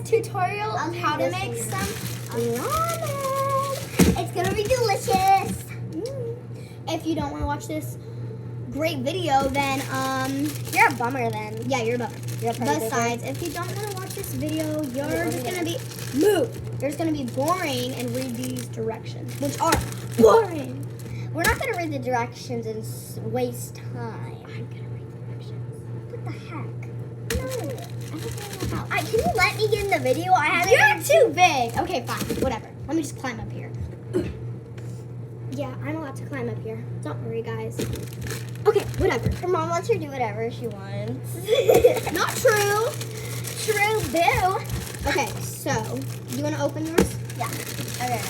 this tutorial on how to make some ramen. It's gonna be delicious. If you don't want to watch this great video, then You're a bummer then. yeah, you're a bummer. Besides, if you don't want to watch this video, you're just gonna be You're just gonna be boring and read these directions, which are boring. We're not gonna read the directions and waste time. I'm gonna read the directions. What the heck? No, I don't know how. Can you let me get in the video? I haven't. You're too big. Okay, fine. Whatever. Let me just climb up here. Yeah, I'm allowed to climb up here. Don't worry, guys. Okay, whatever. Her mom lets her do whatever she wants. Not true. True, boo. Okay, so, you want to open yours? Yeah. Okay.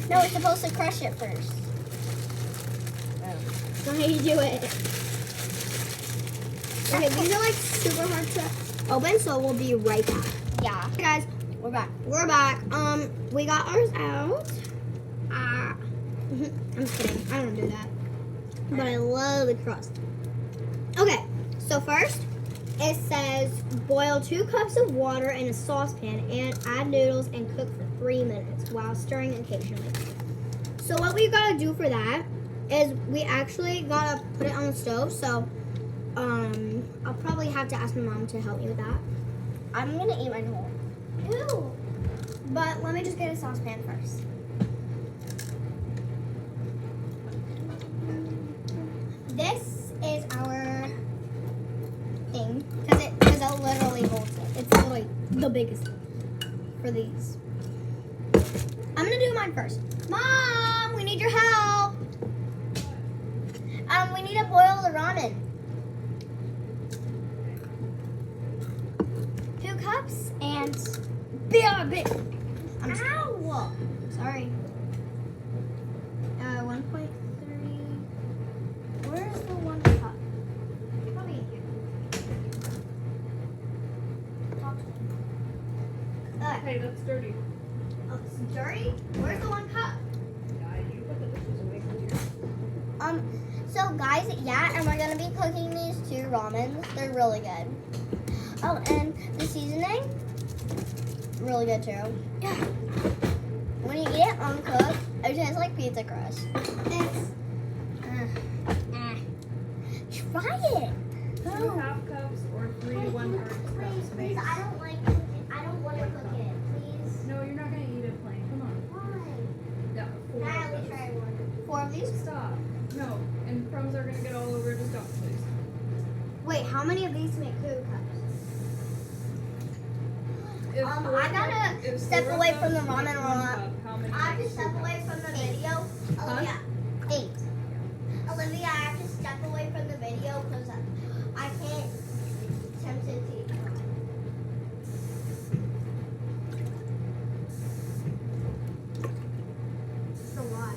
No, we're supposed to crush it first. That's not how you do it. Okay, these are like super hard to open, so we'll be right back. Yeah. Hey guys, We're back. we're back. We got ours out. I'm just kidding. I don't do that. But I love the crust. Okay, so first, it says boil 2 cups of water in a saucepan and add noodles and cook for 3 minutes while stirring occasionally. So what we gotta do for that is we actually gotta put it on the stove. So I'll probably have to ask my mom to help me with that. I'm gonna eat mine whole. Ew. But let me just get a saucepan first. This is our thing because it literally holds it. It's literally the biggest for these. I'm gonna do mine first. Mom, we need your help. We need to boil the ramen. 2 cups and big. Ow! Sorry. 1.3. Where's the 1 cup? Probably in here. Talk to me. Hey, that's dirty. Oh, it's dirty? Where's the 1 cup? Yeah, you put the dishes away from here. So guys, yeah, and we're gonna be cooking these 2 ramens. They're really good. Oh, and the seasoning, really good too. Yeah. When you eat it uncooked, it tastes like pizza crust. It's. Try it. 2 half cups or 3 1/3 cups. Please, I don't like cooking. I don't want to cook it. Please. No, you're not gonna eat it plain. Come on. Why? Yeah, 4 Now of we those. try one. 4 of these? Stop. No, and crumbs are gonna get all over. Just don't, please. Wait, how many of these make 2 cups? If I 4 gotta if step 4 away cups from the make ramen 1 roll. cup, how many I have to makes 2 step away cups? from the video. Olivia, 8. Olivia, I have to step away from the video because I can't attempt it to eat. It's a lot.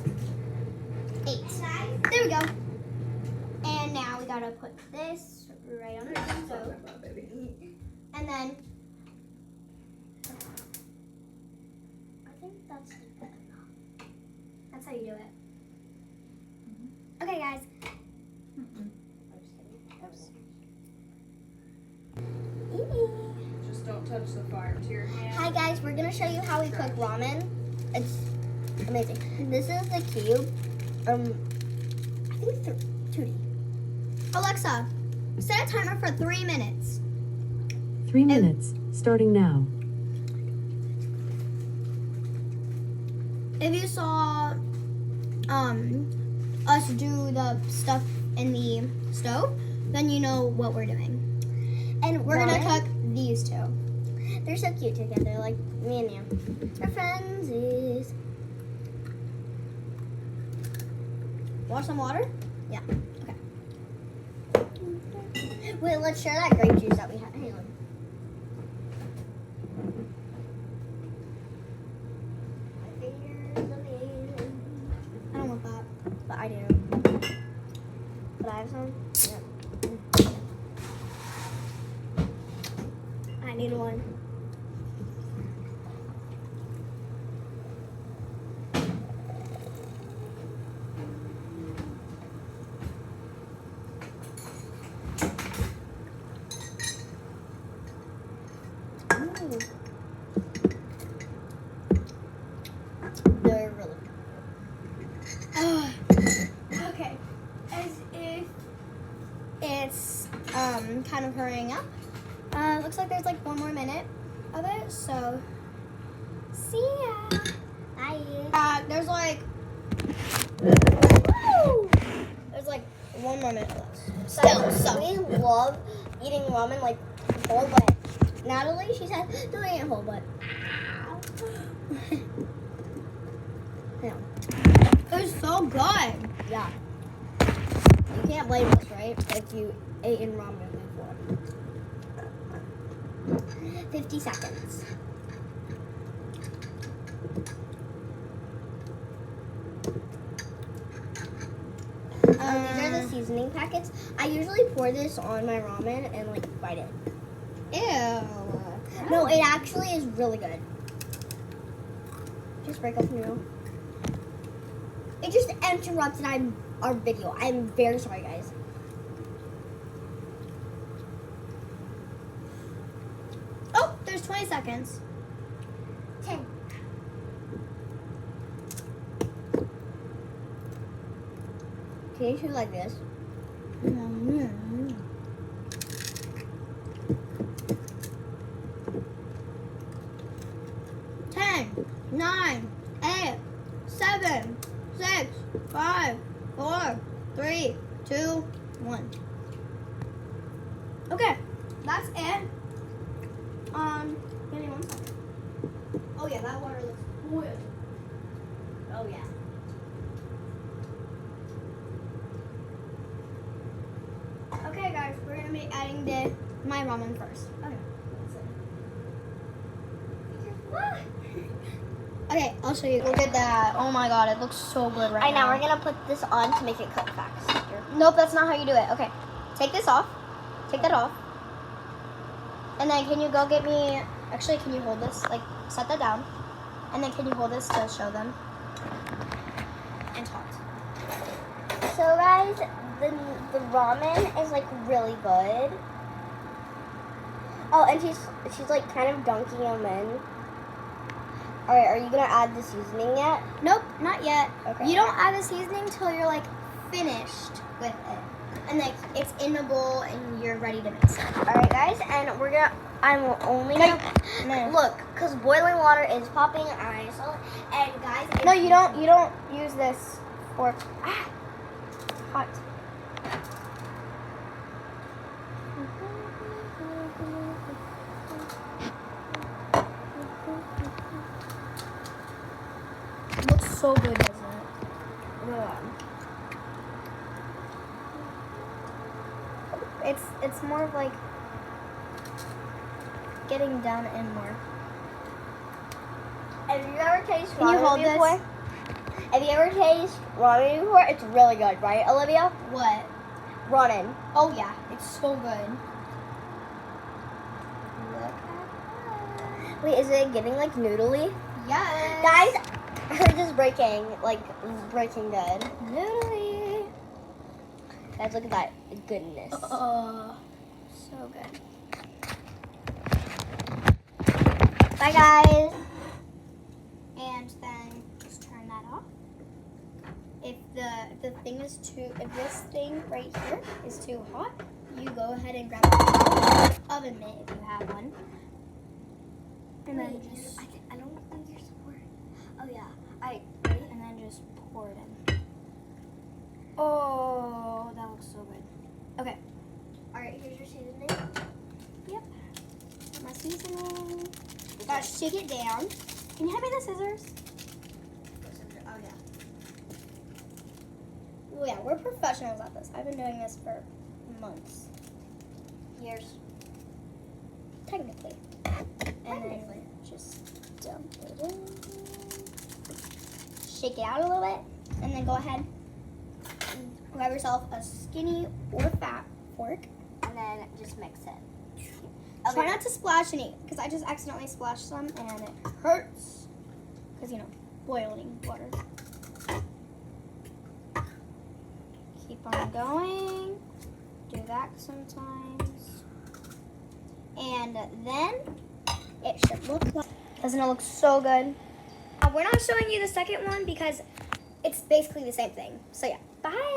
8. There we go. And now we gotta put this right on the Stop stove. that bad, baby. And then I think that's good enough. that's how you do it. Okay, guys. Just don't touch the fire to your hand. Hi guys, we're gonna show you how we cook ramen. It's amazing. This is the cube. I think 2D. Alexa, set a timer for 3 minutes. 3 minutes, starting now. If you saw us do the stuff in the stove, then you know what we're doing. And we're gonna Why? cook these 2. They're so cute together, like me and you. We're friends. Want some water? Yeah. Okay. Wait, let's share that grape juice that we had. Hang on. My fingers amazing. I don't want that. But I do. But I have some. Yep. I need one. Ooh. They're really Okay. As if it's kind of hurrying up. Looks like there's like 1 more minute of it, so see ya. Bye. There's like woo! There's like 1 more minute left. Still, so We love eating ramen like whole, but Natalie, she said, don't eat whole, but yeah. it's so good. Yeah. You can't blame us, right? If you ate in ramen before. 50 seconds. These are the seasoning packets. I usually pour this on my ramen and like bite it. Ew. No, it actually is really good. Just break up noodle. It just interrupted our video. I'm very sorry, guys. Oh, there's 20 seconds. 10. Can you chew like this? Mm-hmm. 10, 9, 8, 7, 6, 5, 4, 3, 2, 1. Okay, that's it. Give me 1 second. Oh yeah, that water looks good. Oh yeah. Okay, guys, we're gonna be adding my ramen first. Okay. Okay, I'll show you. Look at that. Oh my god, it looks so good right Alright, now now. we're gonna put this on to make it cook faster. Nope, that's not how you do it. Okay, take this off. Take that off. And then can you go get me, actually, can you hold this? Like, set that down. And then can you hold this to show them? And talk. So guys, the ramen is like really good. Oh, and she's like kind of dunking them in. Alright, are you gonna add the seasoning yet? Nope, not yet. Okay. You don't add the seasoning until you're like finished with it. And like it's in a bowl and you're ready to mix it. Alright guys, and I'm only gonna look, cause boiling water is popping ice. And guys, No, you don't use this for hot. It looks so good, doesn't it? It's more of like getting down in more. Have you ever tasted Can you ramen hold this? before? Have you ever tasted ramen before? It's really good, right, Olivia? What? Ramen. Oh yeah, it's so good. Wait, is it getting like noodly? Yes. Guys, hers is breaking good. Literally. Guys, look at that goodness. So good. Bye, guys. And then just turn that off. If if this thing right here is too hot, you go ahead and grab an oven mitt if you have one. And then just I don't think you're supporting. Oh yeah. and then just pour it in. Oh, that looks so good. Okay. All right, here's your seasoning. Yep. My seasoning. Gotta shake it down. Can you hand me the scissors? Oh yeah. Well, yeah, we're professionals at this. I've been doing this for months. Years. Technically. And then just dump it in. Shake it out a little bit. And then go ahead and grab yourself a skinny or fat fork. And then just mix it. Try not to splash any, because I just accidentally splashed some and it hurts. Because, boiling water. Keep on going. Do that sometimes. And then it it look like? Doesn't it look so good? We're not showing you the second one because it's basically the same thing. So yeah, bye.